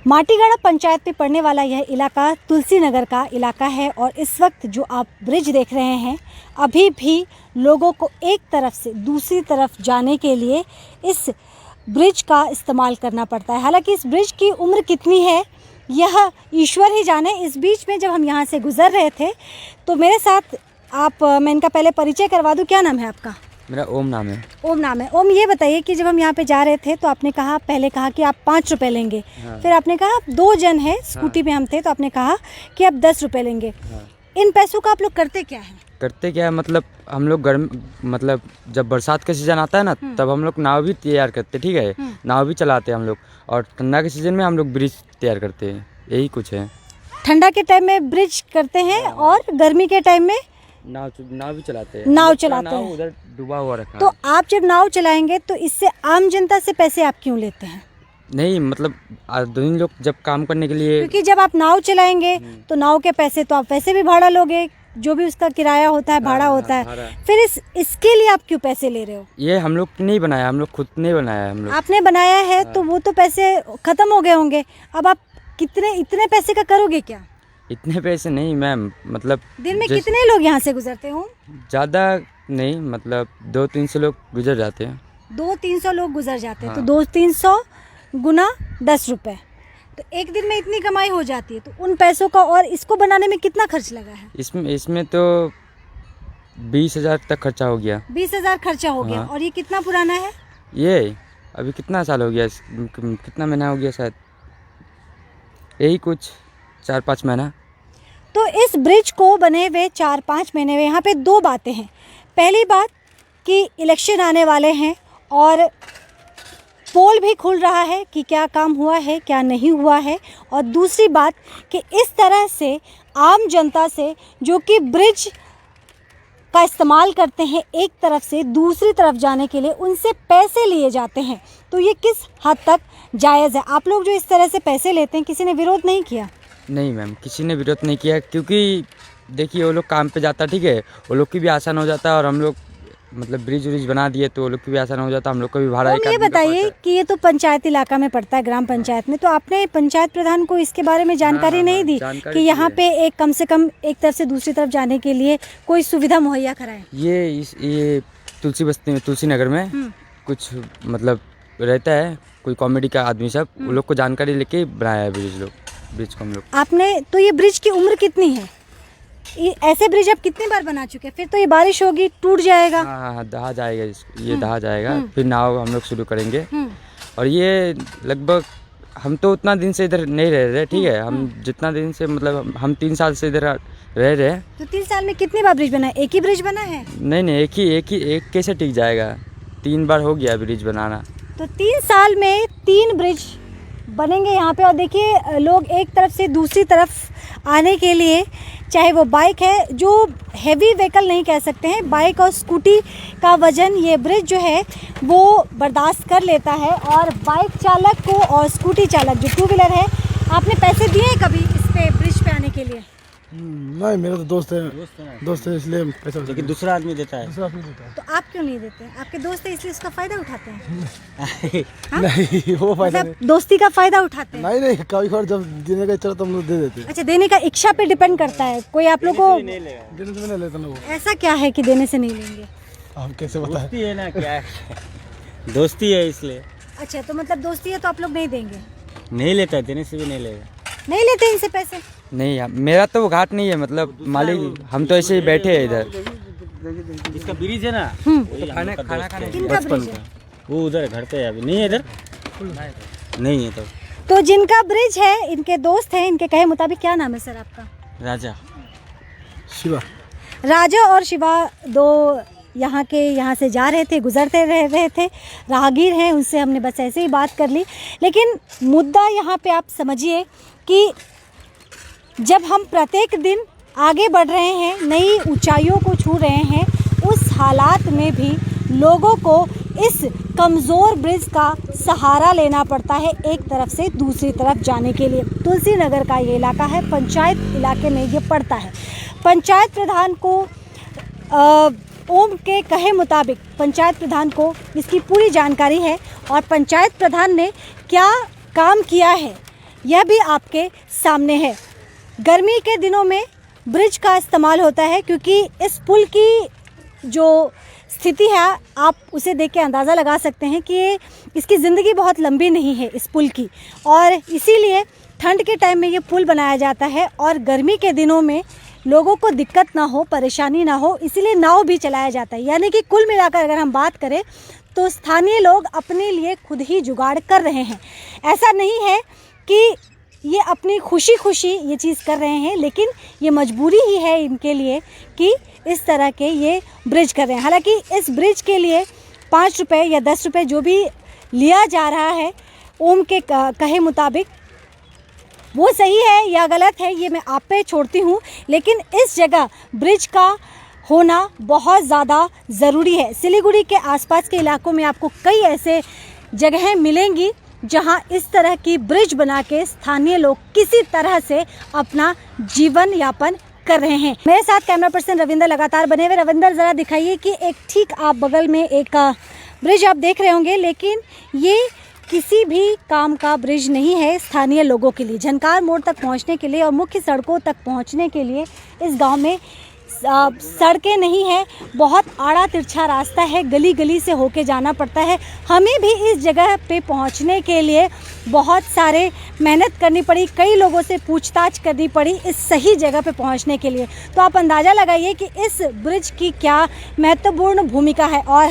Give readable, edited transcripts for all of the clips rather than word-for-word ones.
माटीगढ़ा पंचायत में पड़ने वाला यह इलाका तुलसी नगर का इलाका है और इस वक्त जो आप ब्रिज देख रहे हैं अभी भी लोगों को एक तरफ से दूसरी तरफ जाने के लिए इस ब्रिज का इस्तेमाल करना पड़ता है। हालांकि इस ब्रिज की उम्र कितनी है यह ईश्वर ही जाने। इस बीच में जब हम यहाँ से गुज़र रहे थे तो मेरे साथ मैं इनका पहले परिचय करवा दूँ। क्या नाम है आपका? मेरा ओम नाम है। ओम नाम है। ओम, ये बताइए कि जब हम यहाँ पे जा रहे थे तो आपने पहले कहा कि आप 5 रुपये लेंगे। हाँ। फिर आपने कहा आप 2 जन हैं, स्कूटी में हम थे तो आपने कहा कि आप 10 रुपये लेंगे। हाँ। इन पैसों का आप लोग करते क्या है? करते क्या है मतलब हम लोग मतलब जब बरसात का सीज़न आता है ना तब हम लोग नाव भी तैयार करते, ठीक है, नाव भी चलाते हैं हम लोग। और ठंडा के सीज़न में हम लोग ब्रिज तैयार करते हैं, यही कुछ है। ठंडा के टाइम में ब्रिज करते हैं और गर्मी के टाइम में नाव भी चलाते हैं। नाव चलाते हैं। उधर डूबा हुआ रखा तो आप जब नाव चलाएंगे तो इससे आम जनता से पैसे आप क्यों लेते हैं? नहीं मतलब आदमी लोग जब काम करने के लिए, क्योंकि जब आप नाव चलाएंगे तो नाव के पैसे तो आप वैसे भी भाड़ा लोगे, जो भी उसका किराया होता है, भाड़ा होता है। फिर इसके लिए आप क्यों पैसे ले रहे हो? ये हम लोग नहीं बनाया, हम लोग खुद नहीं बनाया है। हम लोग आपने बनाया है तो वो तो पैसे खत्म हो गए होंगे। अब आप इतने पैसे का करोगे क्या? इतने पैसे नहीं मैम, मतलब दिन में कितने लोग यहाँ से गुजरते हो? ज़्यादा नहीं, मतलब 200-300 लोग गुजर जाते हैं। 200-300 लोग गुजर जाते हैं। हाँ। तो 200-300 गुना 10 रुपये, तो एक दिन में इतनी कमाई हो जाती है। तो उन पैसों का और इसको बनाने में कितना खर्च लगा है? इसमें तो 20,000 तक खर्चा हो गया। 20,000 खर्चा हो गया। हाँ। और ये कितना पुराना है? ये अभी कितना साल हो गया, कितना महीना हो गया, शायद यही कुछ 4-5 महीना। तो इस ब्रिज को बने हुए 4-5 महीने में यहाँ पे 2 बातें हैं। पहली बात कि इलेक्शन आने वाले हैं और पोल भी खुल रहा है कि क्या काम हुआ है क्या नहीं हुआ है। और दूसरी बात कि इस तरह से आम जनता से जो कि ब्रिज का इस्तेमाल करते हैं एक तरफ से दूसरी तरफ जाने के लिए, उनसे पैसे लिए जाते हैं। तो ये किस हद तक जायज़ है? आप लोग जो इस तरह से पैसे लेते हैं, किसी ने विरोध नहीं किया? नहीं मैम, किसी ने विरोध नहीं किया, क्योंकि देखिए वो लोग काम पे जाता, ठीक है, वो लोग की भी आसान हो जाता है। और हम लोग मतलब ब्रिज बना दिए तो वो लोग की भी आसान हो जाता है, हम लोग को भी भाड़ा। ये बताइए कि ये तो पंचायत इलाका में पड़ता है, ग्राम पंचायत में, तो आपने पंचायत प्रधान को इसके बारे में जानकारी नहीं दी कि यहाँ पे एक कम से कम एक तरफ से दूसरी तरफ जाने के लिए कोई सुविधा मुहैया कराएं? ये तुलसी बस्ती में, तुलसी नगर में कुछ मतलब रहता है कोई कॉमेडी का आदमी, सब वो लोग को जानकारी लेके बनाया है ब्रिज को हम लोग। आपने तो ये ब्रिज की उम्र कितनी है? ऐसे ब्रिज आप कितनी बार बना चुके हैं? फिर तो ये बारिश होगी टूट जाएगा। हाँ, दहा जाएगा, ये दहा जाएगा। फिर नाव हम लोग शुरू करेंगे। और ये लगभग हम तो उतना दिन से इधर नहीं रह रहे, ठीक है, हम जितना दिन से मतलब हम 3 साल से इधर रह रहे हैं। तो 3 साल में कितनी बार ब्रिज बना है? एक ही ब्रिज बना है? नहीं, एक कैसे टिक जाएगा? 3 बार हो गया ब्रिज बनाना। तो 3 साल में 3 ब्रिज बनेंगे यहाँ पे। और देखिए लोग एक तरफ से दूसरी तरफ आने के लिए, चाहे वो बाइक है, जो हैवी व्हीकल नहीं कह सकते हैं, बाइक और स्कूटी का वजन ये ब्रिज जो है वो बर्दाश्त कर लेता है। और बाइक चालक को और स्कूटी चालक जो 2 व्हीलर है, आपने पैसे दिए कभी इस पे ब्रिज पे आने के लिए? नहीं, मेरा तो दोस्त है इसलिए पैसा, लेकिन दूसरा आदमी देता है। तो आप क्यों नहीं देते? आपके दोस्त है इसलिए उसका फायदा उठाते हैं? नहीं, वो फायदा मतलब दोस्ती का फायदा उठाते हैं? नहीं, कभी बार जब देने का इच्छा तो हम लोग दे देते हैं। अच्छा, देने का इच्छा पे डिपेंड करता है। कोई आप लोग को देने से नहीं लेते लोग। ऐसा क्या है कि देने से नहीं लेंगे? हम कैसे बताएं? दोस्ती है ना, क्या है दोस्ती है इसलिए। अच्छा, तो मतलब दोस्ती है तो आप लोग नहीं देंगे? नहीं लेता है, देने से भी नहीं लेगा। नहीं लेते इनसे पैसे? नहीं, मेरा तो वो घाट नहीं है, मतलब मालिक हम तो ऐसे ही बैठे हैं इधर। इसका ब्रिज है ना, खाना खाने किनका ब्रिज है? वो उधर घर पे है, अभी नहीं है इधर, नहीं है। तो जिनका ब्रिज है इनके दोस्त हैं, इनके कहे मुताबिक। क्या नाम है सर आपका? राजा शिवा। राजा और शिवा 2 यहाँ से जा रहे थे, गुजरते रहे थे, राहगीर हैं, उनसे हमने बस ऐसे ही बात कर ली। लेकिन मुद्दा यहाँ पे आप समझिए कि जब हम प्रत्येक दिन आगे बढ़ रहे हैं, नई ऊंचाइयों को छू रहे हैं, उस हालात में भी लोगों को इस कमज़ोर ब्रिज का सहारा लेना पड़ता है एक तरफ से दूसरी तरफ जाने के लिए। तुलसी नगर का ये इलाका है, पंचायत इलाके में ये पड़ता है। पंचायत प्रधान को ओम के कहे मुताबिक पंचायत प्रधान को इसकी पूरी जानकारी है और पंचायत प्रधान ने क्या काम किया है यह भी आपके सामने है। गर्मी के दिनों में ब्रिज का इस्तेमाल होता है क्योंकि इस पुल की जो स्थिति है आप उसे देख के अंदाज़ा लगा सकते हैं कि इसकी ज़िंदगी बहुत लंबी नहीं है इस पुल की, और इसीलिए ठंड के टाइम में ये पुल बनाया जाता है और गर्मी के दिनों में लोगों को दिक्कत ना हो, परेशानी ना हो, इसीलिए नाव भी चलाया जाता है। यानी कि कुल मिलाकर अगर हम बात करें तो स्थानीय लोग अपने लिए खुद ही जुगाड़ कर रहे हैं। ऐसा नहीं है कि ये अपनी खुशी खुशी ये चीज़ कर रहे हैं, लेकिन ये मजबूरी ही है इनके लिए कि इस तरह के ये ब्रिज कर रहे हैं। हालांकि इस ब्रिज के लिए 5 रुपये या 10 रुपये जो भी लिया जा रहा है ओम के कहे मुताबिक, वो सही है या गलत है ये मैं आप पे छोड़ती हूँ, लेकिन इस जगह ब्रिज का होना बहुत ज़्यादा ज़रूरी है। सिलीगुड़ी के आसपास के इलाकों में आपको कई ऐसे जगहें मिलेंगी जहां इस तरह की ब्रिज बना के स्थानीय लोग किसी तरह से अपना जीवन यापन कर रहे हैं। मेरे साथ कैमरा पर्सन रविंदर लगातार बने हुए। रविंदर, ज़रा दिखाइए कि एक ठीक आप बगल में एक ब्रिज आप देख रहे होंगे, लेकिन ये किसी भी काम का ब्रिज नहीं है स्थानीय लोगों के लिए। झनकार मोड़ तक पहुंचने के लिए और मुख्य सड़कों तक पहुंचने के लिए इस गांव में सड़कें नहीं है, बहुत आड़ा तिरछा रास्ता है, गली गली से होके जाना पड़ता है। हमें भी इस जगह पे पहुंचने के लिए बहुत सारे मेहनत करनी पड़ी, कई लोगों से पूछताछ करनी पड़ी इस सही जगह पे पहुंचने के लिए। तो आप अंदाज़ा लगाइए कि इस ब्रिज की क्या महत्वपूर्ण भूमिका है, और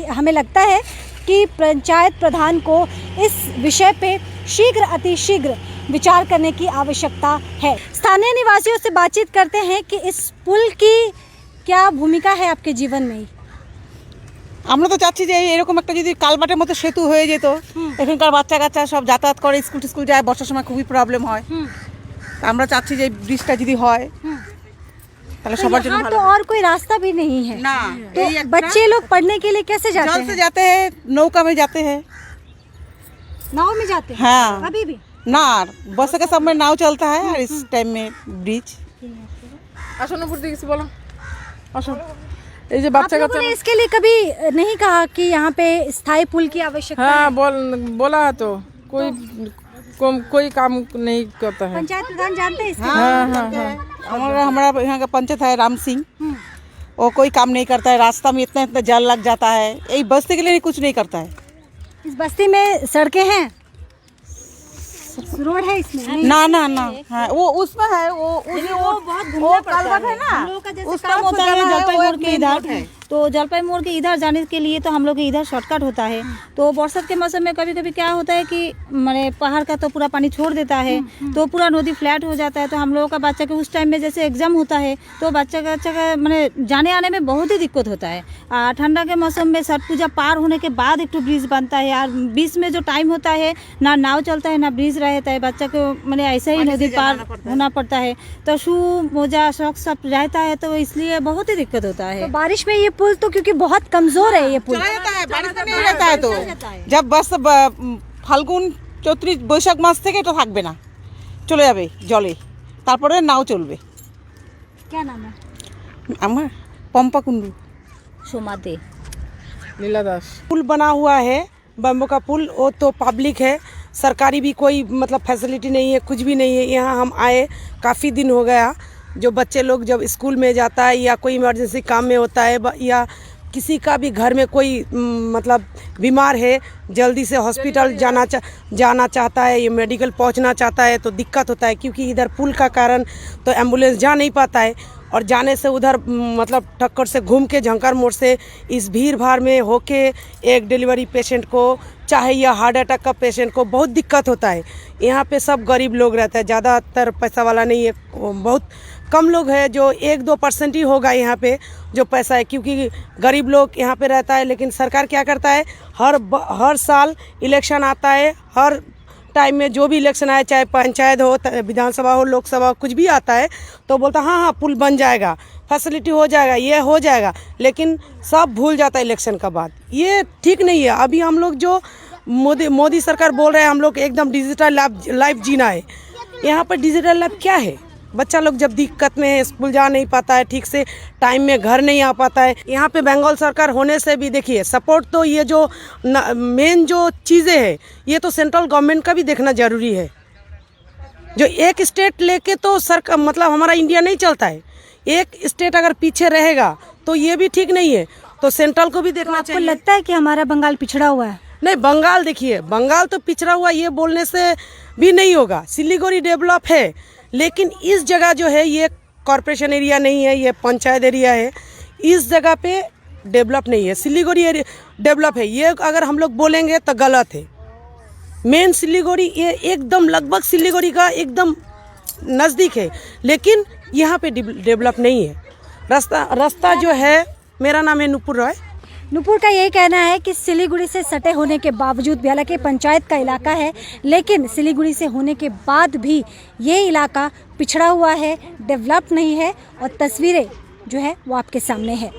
हमें लगता है कि पंचायत प्रधान को इस विषय पे शीघ्र अतिशीघ्र विचार करने की आवश्यकता है। स्थानीय निवासियों से बातचीत करते हैं कि इस पुल की क्या भूमिका है आपके जीवन में। আমরা তো চাচ্ছি যে এরকম একটা যদি কালবাটের মতো সেতু হয়ে যেত, এখানকার বাচ্চা কাচ্চা সব যাতায়াত করে, স্কুল যায়, বর্ষার সময় খুবই প্রবলেম হয়। তো আমরা চাচ্ছি যে ব্রিজটা যদি হয় তাহলে সবার জন্য ভালো। तो और कोई रास्ता भी नहीं है না, तो बच्चे लोग पढ़ने के लिए कैसे जाते जल हैं? से जाते हैं, नौका में जाते हैं। नाव में जाते हैं? हाँ। अभी भी ना, बस के समय नाव चलता है और इस टाइम में ब्रिज। আসুন উপর দিকে কিছু বলো। আসুন, এই যে आप বাচ্চা लोगों কাচ্চা। ने इसके लिए कभी नहीं कहा कि यहाँ पे स्थायी पुल की आवश्यकता हाँ है? बोला है तो कोई काम नहीं करता है। पंचायत प्रधान जानते हैं इसके? हमारा यहाँ का पंचायत है राम सिंह, वो कोई काम नहीं करता है। रास्ता में इतना इतना जल लग जाता है, यही बस्ती के लिए कुछ नहीं करता है। इस बस्ती में सड़कें हैं, रोड है इसमें? ना ना ना, हाँ वो उसमें है, वो बहुत वो घूमना पड़ता कालबाट है है ना, हम लोगों का जैसे उसका काम होता है जलपाई मोड़ के इधर है। तो जलपाई मोड़ के इधर जाने के लिए तो हम लोग इधर शॉर्टकट होता है। तो बरसात के मौसम में कभी कभी क्या होता है कि मैंने पहाड़ का तो पूरा पानी छोड़ देता है, तो पूरा नदी फ्लैट हो जाता है। तो हम लोगों का बच्चा के उस टाइम में जैसे एग्जाम होता है तो बच्चा का मैंने जाने आने में बहुत ही दिक्कत होता है। ठंडा के मौसम में छठ पूजा पार होने के बाद एक तो ब्रिज बनता है यार, बीच में जो टाइम होता है ना नाव चलता है ना ब्रिज रहता है, बच्चा को मैंने ऐसे ही नदी पार होना पड़ता है। तो शू मोजा शौक सब रहता है, तो इसलिए बहुत ही दिक्कत होता है। तो बारिश में ये पुल तो क्योंकि बहुत कमजोर है ये पुल, चला जाता है, बारिश में नहीं रहता है। तो जब बस ফাল্গুন চৈত্র বৈশাখ মাস থেকে এটা থাকবে না, চলে যাবে জলে, তারপরে নাও চলবে। क्या नाम है? আমার পম্পা কুন্ডু। सोमाते लीला दास। पुल बना हुआ है, बम्बो का पुल, वो तो पब्लिक है, सरकारी भी कोई मतलब फैसिलिटी नहीं है, कुछ भी नहीं है। यहाँ हम आए काफ़ी दिन हो गया। जो बच्चे लोग जब स्कूल में जाता है या कोई इमरजेंसी काम में होता है या किसी का भी घर में कोई मतलब बीमार है, जल्दी से हॉस्पिटल जाना चाहता है या मेडिकल पहुंचना चाहता है तो दिक्कत होता है, क्योंकि इधर पुल का कारण तो एम्बुलेंस जा नहीं पाता है। और जाने से उधर मतलब टक्कर से घूम के झंकार मोड़ से इस भीड़ भाड़ में होके एक डिलीवरी पेशेंट को चाहे या हार्ट अटैक का पेशेंट को बहुत दिक्कत होता है। यहाँ पे सब गरीब लोग रहते हैं, ज़्यादातर पैसा वाला नहीं है, बहुत कम लोग है, जो 1-2% ही होगा यहाँ पे जो पैसा है, क्योंकि गरीब लोग यहाँ पे रहता है। लेकिन सरकार क्या करता है, हर साल इलेक्शन आता है, हर टाइम में जो भी इलेक्शन आए, चाहे पंचायत हो, विधानसभा हो, लोकसभा हो, कुछ भी आता है तो बोलता हाँ हाँ पुल बन जाएगा, फैसिलिटी हो जाएगा, ये हो जाएगा, लेकिन सब भूल जाता है इलेक्शन का बाद। ये ठीक नहीं है। अभी हम लोग जो मोदी सरकार बोल रहे हैं हम लोग एकदम डिजिटल लाइफ जीना है। यहाँ पर डिजिटल लाइफ क्या है? बच्चा लोग जब दिक्कत में है, स्कूल जा नहीं पाता है ठीक से, टाइम में घर नहीं आ पाता है। यहाँ पे बंगाल सरकार होने से भी देखिए सपोर्ट, तो ये जो मेन जो चीज़ें हैं ये तो सेंट्रल गवर्नमेंट का भी देखना ज़रूरी है। जो एक स्टेट लेके तो सरकार मतलब हमारा इंडिया नहीं चलता है। एक स्टेट अगर पीछे रहेगा तो ये भी ठीक नहीं है, तो सेंट्रल को भी देखना आपको चाहिए। लगता है कि हमारा बंगाल पिछड़ा हुआ है? नहीं, बंगाल देखिए, बंगाल तो पिछड़ा हुआ ये बोलने से भी नहीं होगा। सिलीगुड़ी डेवलप है, लेकिन इस जगह जो है ये कॉरपोरेशन एरिया नहीं है, ये पंचायत एरिया है। इस जगह पे डेवलप नहीं है। सिलीगुड़ी एरिया डेवलप है, ये अगर हम लोग बोलेंगे तो गलत है। मेन सिलीगुड़ी ये एकदम लगभग सिलीगुड़ी का एकदम नज़दीक है, लेकिन यहाँ पे डेवलप नहीं है। रास्ता जो है, मेरा नाम है नुपुर रॉय। नुपुर का यही कहना है कि सिलीगुड़ी से सटे होने के बावजूद भी, हालांकि पंचायत का इलाका है, लेकिन सिलीगुड़ी से होने के बाद भी ये इलाका पिछड़ा हुआ है, डेवलप नहीं है और तस्वीरें जो है वो आपके सामने है।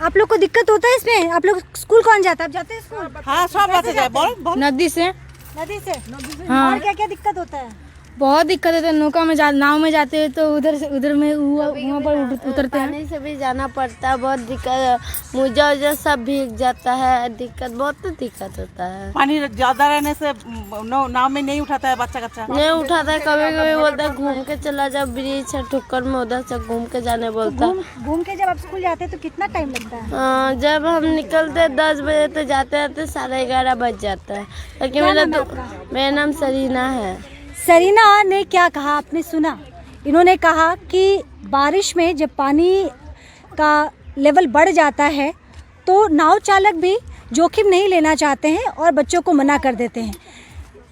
आप लोग को दिक्कत होता है इसमें? आप लोग स्कूल कौन जाता है? आप जाते हैं स्कूल? हाँ, सब बातें जाए, बोल। नदी से नदी से? हाँ। और क्या क्या दिक्कत होता है? बहुत दिक्कत होती है। नौका में नाव में जाते हैं तो उधर में वहाँ पर उतरते हैं। पानी से भी जाना पड़ता है, बहुत दिक्कत, मोजा वोजा सब भीग जाता है, बहुत दिक्कत होता है। पानी ज्यादा रहने से नाव में नहीं उठाता है बच्चा कच्चा, नहीं उठाता है, कभी कभी बोलता है घूम के चला जा, ब्रिज है ठुक्कर में, उधर से घूम के जाने बोलता है। घूम के जब आप स्कूल जाते हैं तो कितना टाइम लगता है? जब हम निकलते 10 बजे तो जाते 11:30 बज जाता है। लेकिन मेरा नाम सरीना है। सरीना ने क्या कहा आपने सुना? इन्होंने कहा कि बारिश में जब पानी का लेवल बढ़ जाता है तो नाव चालक भी जोखिम नहीं लेना चाहते हैं और बच्चों को मना कर देते हैं।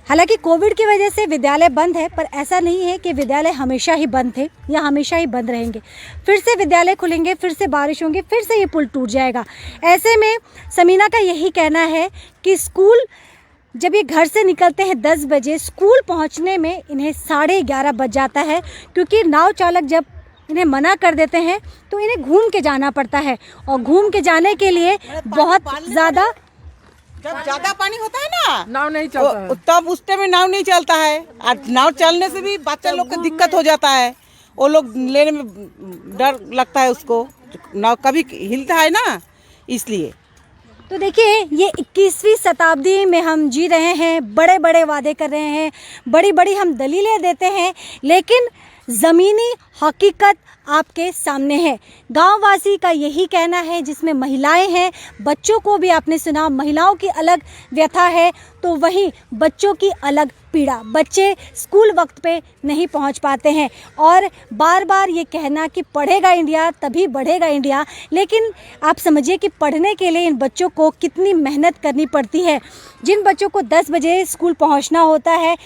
हालांकि कोविड की वजह से विद्यालय बंद है, पर ऐसा नहीं है कि विद्यालय हमेशा ही बंद थे या हमेशा ही बंद रहेंगे। फिर से विद्यालय खुलेंगे, फिर से बारिश होंगी, फिर से ये पुल टूट जाएगा। ऐसे में समीना का यही कहना है कि स्कूल जब ये घर से निकलते हैं 10 बजे, स्कूल पहुंचने में इन्हें 11:30 बज जाता है, क्योंकि नाव चालक जब इन्हें मना कर देते हैं तो इन्हें घूम के जाना पड़ता है और घूम के जाने के लिए बहुत ज़्यादा, जब ज्यादा पानी होता है ना, नाव नहीं चलता है। तब उस टाइम में नाव नहीं चलता है, और नाव चलने से भी बच्चा लोग को दिक्कत हो जाता है। वो लोग लेने में डर लगता है उसको, नाव कभी हिलता है ना, इसलिए। तो देखिए ये 21वीं शताब्दी में हम जी रहे हैं, बड़े बड़े वादे कर रहे हैं, बड़ी बड़ी हम दलीलें देते हैं, लेकिन ज़मीनी हकीकत आपके सामने है। गांववासी का यही कहना है, जिसमें महिलाएं हैं, बच्चों को भी आपने सुना, महिलाओं की अलग व्यथा है तो वहीं बच्चों की अलग पीड़ा। बच्चे स्कूल वक्त पे नहीं पहुंच पाते हैं और बार बार ये कहना कि पढ़ेगा इंडिया तभी बढ़ेगा इंडिया, लेकिन आप समझिए कि पढ़ने के लिए इन बच्चों को कितनी मेहनत करनी पड़ती है। जिन बच्चों को 10 बजे स्कूल पहुंचना होता है,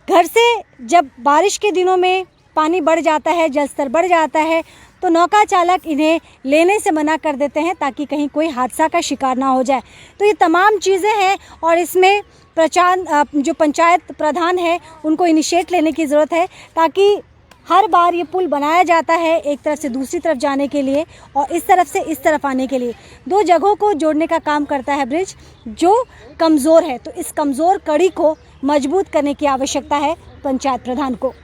घर से जब बारिश के दिनों में पानी बढ़ जाता है, जल स्तर बढ़ जाता है, तो नौका चालक इन्हें लेने से मना कर देते हैं ताकि कहीं कोई हादसा का शिकार ना हो जाए। तो ये तमाम चीज़ें हैं और इसमें जो पंचायत प्रधान है उनको इनिशिएट लेने की ज़रूरत है, ताकि हर बार ये पुल बनाया जाता है एक तरफ से दूसरी तरफ जाने के लिए और इस तरफ से इस तरफ आने के लिए। दो जगहों को जोड़ने का काम करता है ब्रिज, जो कमज़ोर है। तो इस कमज़ोर कड़ी को मजबूत करने की आवश्यकता है पंचायत प्रधान को।